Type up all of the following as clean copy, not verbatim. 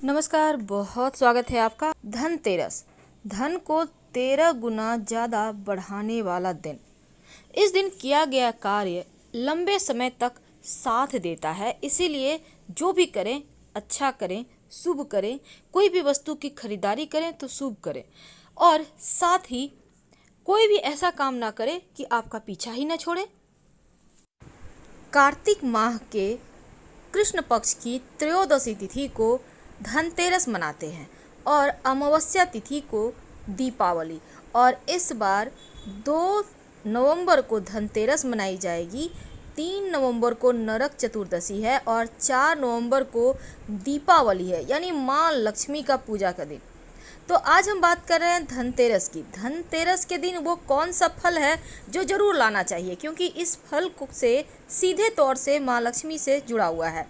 नमस्कार, बहुत स्वागत है आपका। धनतेरस, धन को 13 गुना ज़्यादा बढ़ाने वाला दिन। इस दिन किया गया कार्य लंबे समय तक साथ देता है, इसीलिए जो भी करें अच्छा करें, शुभ करें। कोई भी वस्तु की खरीदारी करें तो शुभ करें, और साथ ही कोई भी ऐसा काम ना करें कि आपका पीछा ही न छोड़े। कार्तिक माह के कृष्ण पक्ष की त्रयोदशी तिथि को धनतेरस मनाते हैं और अमावस्या तिथि को दीपावली। और इस बार 2 नवंबर को धनतेरस मनाई जाएगी, 3 नवंबर को नरक चतुर्दशी है और 4 नवंबर को दीपावली है, यानी माँ लक्ष्मी का पूजा का दिन। तो आज हम बात कर रहे हैं धनतेरस की। धनतेरस के दिन वो कौन सा फल है जो जरूर लाना चाहिए, क्योंकि इस फल से सीधे तौर से माँ लक्ष्मी से जुड़ा हुआ है।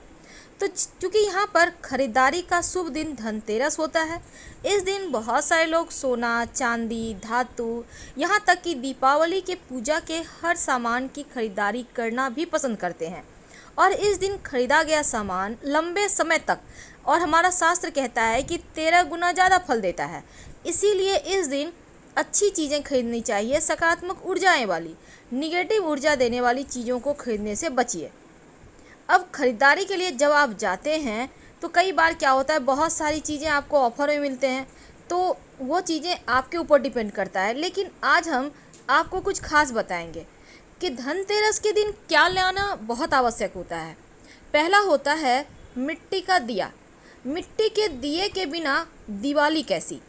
तो चूँकि यहाँ पर खरीदारी का शुभ दिन धनतेरस होता है, इस दिन बहुत सारे लोग सोना, चांदी, धातु, यहाँ तक कि दीपावली के पूजा के हर सामान की खरीदारी करना भी पसंद करते हैं। और इस दिन खरीदा गया सामान लंबे समय तक, और हमारा शास्त्र कहता है कि 13 गुना ज़्यादा फल देता है, इसीलिए इस दिन अच्छी चीज़ें खरीदनी चाहिए। सकारात्मक ऊर्जाएँ वाली, निगेटिव ऊर्जा देने वाली चीज़ों को खरीदने से बचिए। अब खरीदारी के लिए जब आप जाते हैं तो कई बार क्या होता है, बहुत सारी चीज़ें आपको ऑफर में मिलते हैं, तो वो चीज़ें आपके ऊपर डिपेंड करता है। लेकिन आज हम आपको कुछ खास बताएंगे कि धनतेरस के दिन क्या लाना बहुत आवश्यक होता है। पहला होता है मिट्टी का दिया। मिट्टी के दिए के बिना दिवाली कैसी।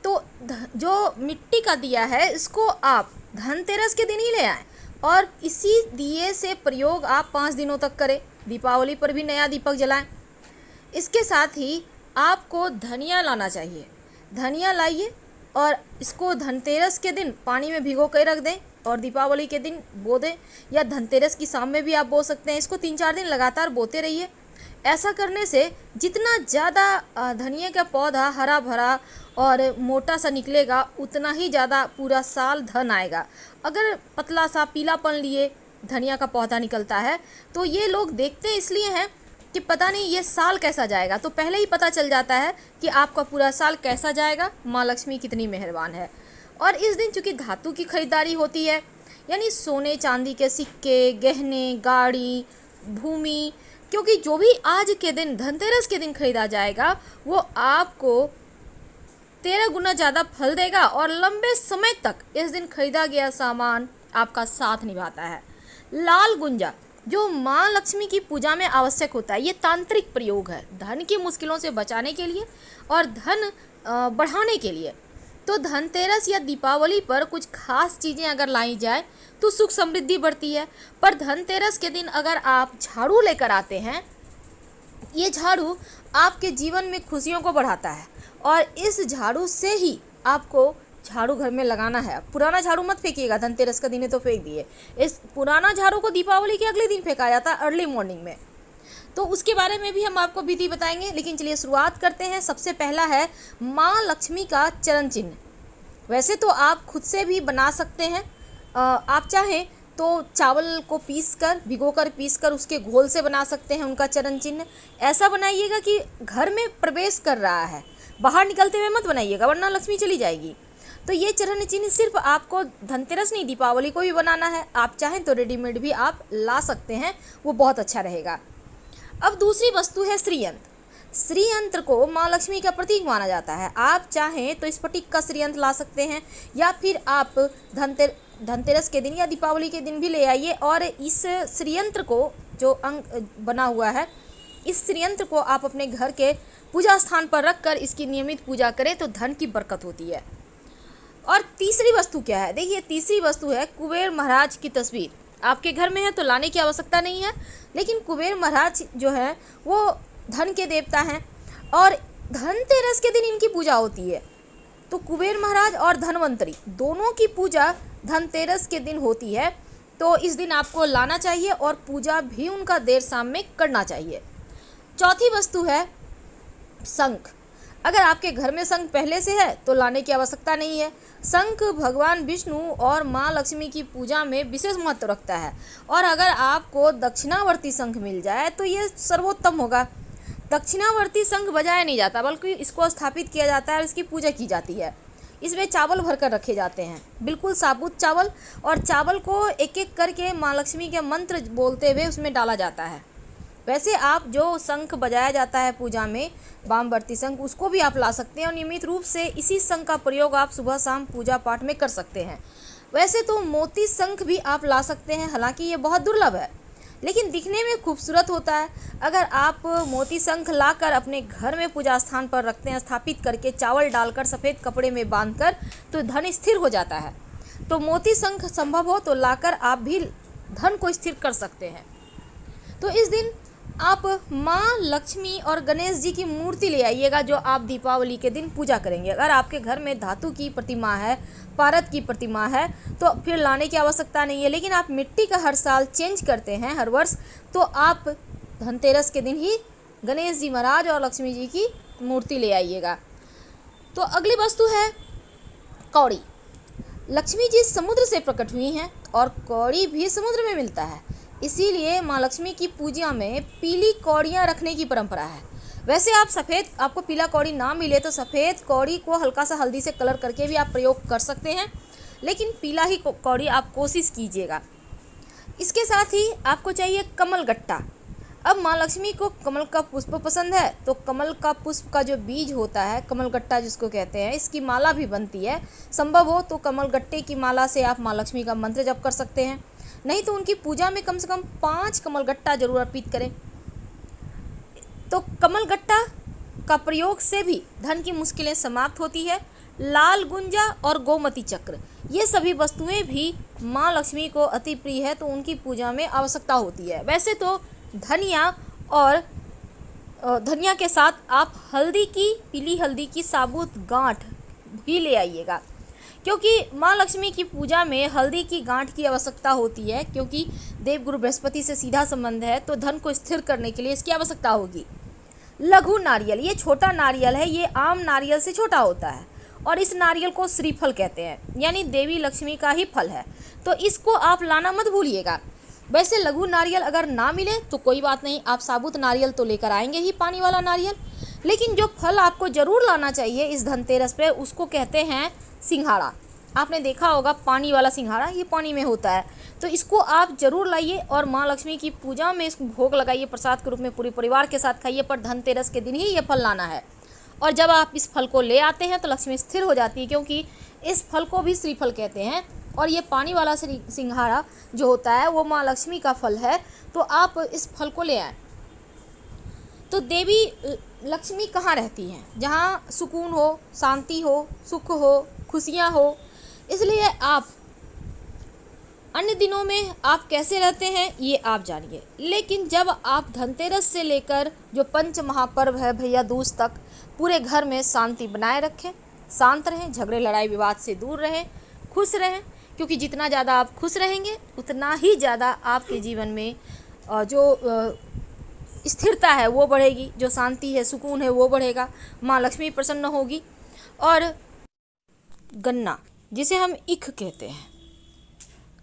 तो जो मिट्टी का दिया है, इसको आप धनतेरस के दिन ही ले आएँ और इसी दिए से प्रयोग आप 5 दिनों तक करें। दीपावली पर भी नया दीपक जलाएं। इसके साथ ही आपको धनिया लाना चाहिए। धनिया लाइए और इसको धनतेरस के दिन पानी में भिगो कर रख दें और दीपावली के दिन बो दें, या धनतेरस की शाम में भी आप बो सकते हैं। इसको 3-4 दिन लगातार बोते रहिए। ऐसा करने से जितना ज़्यादा धनिया का पौधा हरा भरा और मोटा सा निकलेगा, उतना ही ज़्यादा पूरा साल धन आएगा। अगर पतला सा पीलापन लिए धनिया का पौधा निकलता है तो ये लोग देखते इसलिए हैं कि पता नहीं ये साल कैसा जाएगा, तो पहले ही पता चल जाता है कि आपका पूरा साल कैसा जाएगा। माँ लक्ष्मी कितनी मेहरबान है। और इस दिन चूँकि धातु की खरीदारी होती है, यानी सोने चांदी के सिक्के, गहने, गाड़ी, भूमि, क्योंकि जो भी आज के दिन धनतेरस के दिन खरीदा जाएगा वो आपको 13 गुना ज़्यादा फल देगा और लंबे समय तक इस दिन खरीदा गया सामान आपका साथ निभाता है। लाल गुंजा, जो माँ लक्ष्मी की पूजा में आवश्यक होता है, ये तांत्रिक प्रयोग है धन की मुश्किलों से बचाने के लिए और धन बढ़ाने के लिए। तो धनतेरस या दीपावली पर कुछ खास चीज़ें अगर लाई जाए तो सुख समृद्धि बढ़ती है। पर धनतेरस के दिन अगर आप झाड़ू लेकर आते हैं, ये झाड़ू आपके जीवन में खुशियों को बढ़ाता है और इस झाड़ू से ही आपको झाड़ू घर में लगाना है। पुराना झाड़ू मत फेंकिएगा, धनतेरस का दिन है तो फेंक दिए। इस पुराना झाड़ू को दीपावली के अगले दिन फेंका जाता है, अर्ली मॉर्निंग में। तो उसके बारे में भी हम आपको विधि बताएंगे, लेकिन चलिए शुरुआत करते हैं। सबसे पहला है माँ लक्ष्मी का चरण चिन्ह। वैसे तो आप खुद से भी बना सकते हैं, आप चाहें तो चावल को भिगोकर पीसकर उसके घोल से बना सकते हैं उनका चरण चिन्ह। ऐसा बनाइएगा कि घर में प्रवेश कर रहा है, बाहर निकलते हुए मत बनाइएगा वरना लक्ष्मी चली जाएगी। तो ये चरण चिन्ह सिर्फ आपको धनतेरस नहीं, दीपावली को भी बनाना है। आप चाहें तो रेडीमेड भी आप ला सकते हैं, वो बहुत अच्छा रहेगा। अब दूसरी वस्तु है श्रीयंत्र। श्रीयंत्र को माँ लक्ष्मी का प्रतीक माना जाता है। आप चाहें तो स्फटिक का श्रीयंत्र ला सकते हैं, या फिर आप धनतेरस के दिन या दीपावली के दिन भी ले आइए और इस श्रीयंत्र को, जो अंग बना हुआ है, इस श्रीयंत्र को आप अपने घर के पूजा स्थान पर रखकर इसकी नियमित पूजा करें तो धन की बरकत होती है। और तीसरी वस्तु क्या है, देखिए तीसरी वस्तु है कुबेर महाराज की तस्वीर। आपके घर में है तो लाने की आवश्यकता नहीं है, लेकिन कुबेर महाराज जो है वो धन के देवता हैं और धनतेरस के दिन इनकी पूजा होती है। तो कुबेर महाराज और धनवंतरी दोनों की पूजा धनतेरस के दिन होती है, तो इस दिन आपको लाना चाहिए और पूजा भी उनका देर शाम में करना चाहिए। चौथी वस्तु है शंख। अगर आपके घर में शंख पहले से है तो लाने की आवश्यकता नहीं है। शंख भगवान विष्णु और माँ लक्ष्मी की पूजा में विशेष महत्व रखता है, और अगर आपको दक्षिणावर्ती शंख मिल जाए तो ये सर्वोत्तम होगा, दक्षिणावर्ती शंख बजाया नहीं जाता, बल्कि इसको स्थापित किया जाता है और इसकी पूजा की जाती है। इसमें चावल भरकर रखे जाते हैं, बिल्कुल साबुत चावल, और चावल को एक एक करके माँ लक्ष्मी के मंत्र बोलते हुए उसमें डाला जाता है। वैसे आप जो शंख बजाया जाता है पूजा में, वामवर्ती शंख, उसको भी आप ला सकते हैं और नियमित रूप से इसी शंख का प्रयोग आप सुबह शाम पूजा पाठ में कर सकते हैं। वैसे तो मोती शंख भी आप ला सकते हैं, हालांकि ये बहुत दुर्लभ है, लेकिन दिखने में खूबसूरत होता है। अगर आप मोती शंख लाकर अपने घर में पूजा स्थान पर रखते हैं, स्थापित करके चावल डालकर सफ़ेद कपड़े में बांधकर, तो धन स्थिर हो जाता है। तो मोती शंख संभव हो तो लाकर आप भी धन को स्थिर कर सकते हैं। तो इस दिन आप माँ लक्ष्मी और गणेश जी की मूर्ति ले आइएगा, जो आप दीपावली के दिन पूजा करेंगे। अगर आपके घर में धातु की प्रतिमा है, पारद की प्रतिमा है, तो फिर लाने की आवश्यकता नहीं है। लेकिन आप मिट्टी का हर साल चेंज करते हैं, हर वर्ष, तो आप धनतेरस के दिन ही गणेश जी महाराज और लक्ष्मी जी की मूर्ति ले आइएगा। तो अगली वस्तु है कौड़ी। लक्ष्मी जी समुद्र से प्रकट हुई हैं और कौड़ी भी समुद्र में मिलता है, इसीलिए माँ लक्ष्मी की पूजा में पीली कौड़ियाँ रखने की परंपरा है। वैसे आपको पीला कौड़ी ना मिले तो सफ़ेद कौड़ी को हल्का सा हल्दी से कलर करके भी आप प्रयोग कर सकते हैं, लेकिन पीला ही कौड़ी आप कोशिश कीजिएगा। इसके साथ ही आपको चाहिए कमल गट्टा। अब माँ लक्ष्मी को कमल का पुष्प पसंद है, तो कमल का पुष्प का जो बीज होता है, कमल गट्टा जिसको कहते हैं, इसकी माला भी बनती है। संभव हो तो कमल गट्टे की माला से आप माँ लक्ष्मी का मंत्र जप कर सकते हैं, नहीं तो उनकी पूजा में कम से कम 5 कमल गट्टा जरूर अर्पित करें। तो कमल गट्टा का प्रयोग से भी धन की मुश्किलें समाप्त होती है। लाल गुंजा और गोमती चक्र, ये सभी वस्तुएं भी माँ लक्ष्मी को अति प्रिय है, तो उनकी पूजा में आवश्यकता होती है। वैसे तो धनिया और धनिया के साथ आप पीली हल्दी की साबुत गांठ भी ले आइएगा, क्योंकि माँ लक्ष्मी की पूजा में हल्दी की गांठ की आवश्यकता होती है, क्योंकि देवगुरु बृहस्पति से सीधा संबंध है, तो धन को स्थिर करने के लिए इसकी आवश्यकता होगी। लघु नारियल, ये छोटा नारियल है, ये आम नारियल से छोटा होता है और इस नारियल को श्रीफल कहते हैं, यानी देवी लक्ष्मी का ही फल है, तो इसको आप लाना मत भूलिएगा। वैसे लघु नारियल अगर ना मिले तो कोई बात नहीं, आप साबुत नारियल तो लेकर आएंगे ही, पानी वाला नारियल। लेकिन जो फल आपको ज़रूर लाना चाहिए इस धनतेरस पे, उसको कहते हैं सिंघाड़ा। आपने देखा होगा पानी वाला सिंघाड़ा, ये पानी में होता है, तो इसको आप ज़रूर लाइए और माँ लक्ष्मी की पूजा में इसको भोग लगाइए, प्रसाद के रूप में पूरे परिवार के साथ खाइए। पर धनतेरस के दिन ही ये फल लाना है, और जब आप इस फल को ले आते हैं तो लक्ष्मी स्थिर हो जाती है, क्योंकि इस फल को भी श्रीफल कहते हैं। और ये पानी वाला सिंघाड़ा जो होता है वो माँ लक्ष्मी का फल है, तो आप इस फल को ले आएँ। तो देवी लक्ष्मी कहाँ रहती हैं? जहाँ सुकून हो, शांति हो, सुख हो, खुशियाँ हो। इसलिए आप अन्य दिनों में आप कैसे रहते हैं ये आप जानिए, लेकिन जब आप धनतेरस से लेकर जो पंच महापर्व है भैया दूज तक, पूरे घर में शांति बनाए रखें, शांत रहें, झगड़े लड़ाई विवाद से दूर रहें, खुश रहें, क्योंकि जितना ज़्यादा आप खुश रहेंगे उतना ही ज़्यादा आपके जीवन में जो स्थिरता है वो बढ़ेगी, जो शांति है, सुकून है, वो बढ़ेगा, माँ लक्ष्मी प्रसन्न होगी। और गन्ना, जिसे हम ईख कहते हैं,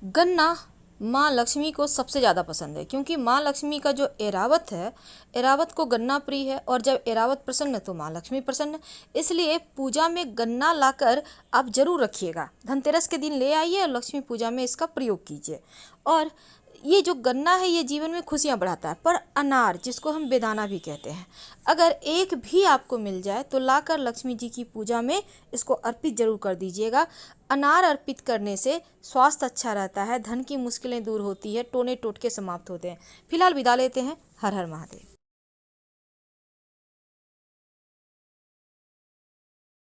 गन्ना माँ लक्ष्मी को सबसे ज़्यादा पसंद है, क्योंकि माँ लक्ष्मी का जो एरावत है, एरावत को गन्ना प्रिय है, और जब एरावत प्रसन्न तो माँ लक्ष्मी प्रसन्न। इसलिए पूजा में गन्ना लाकर आप जरूर रखिएगा, धनतेरस के दिन ले आइए और लक्ष्मी पूजा में इसका प्रयोग कीजिए। और ये जो गन्ना है ये जीवन में खुशियाँ बढ़ाता है। पर अनार, जिसको हम बेदाना भी कहते हैं, अगर एक भी आपको मिल जाए तो लाकर लक्ष्मी जी की पूजा में इसको अर्पित जरूर कर दीजिएगा। अनार अर्पित करने से स्वास्थ्य अच्छा रहता है, धन की मुश्किलें दूर होती है, टोने टोटके समाप्त होते हैं। फिलहाल विदा लेते हैं। हर हर महादेव।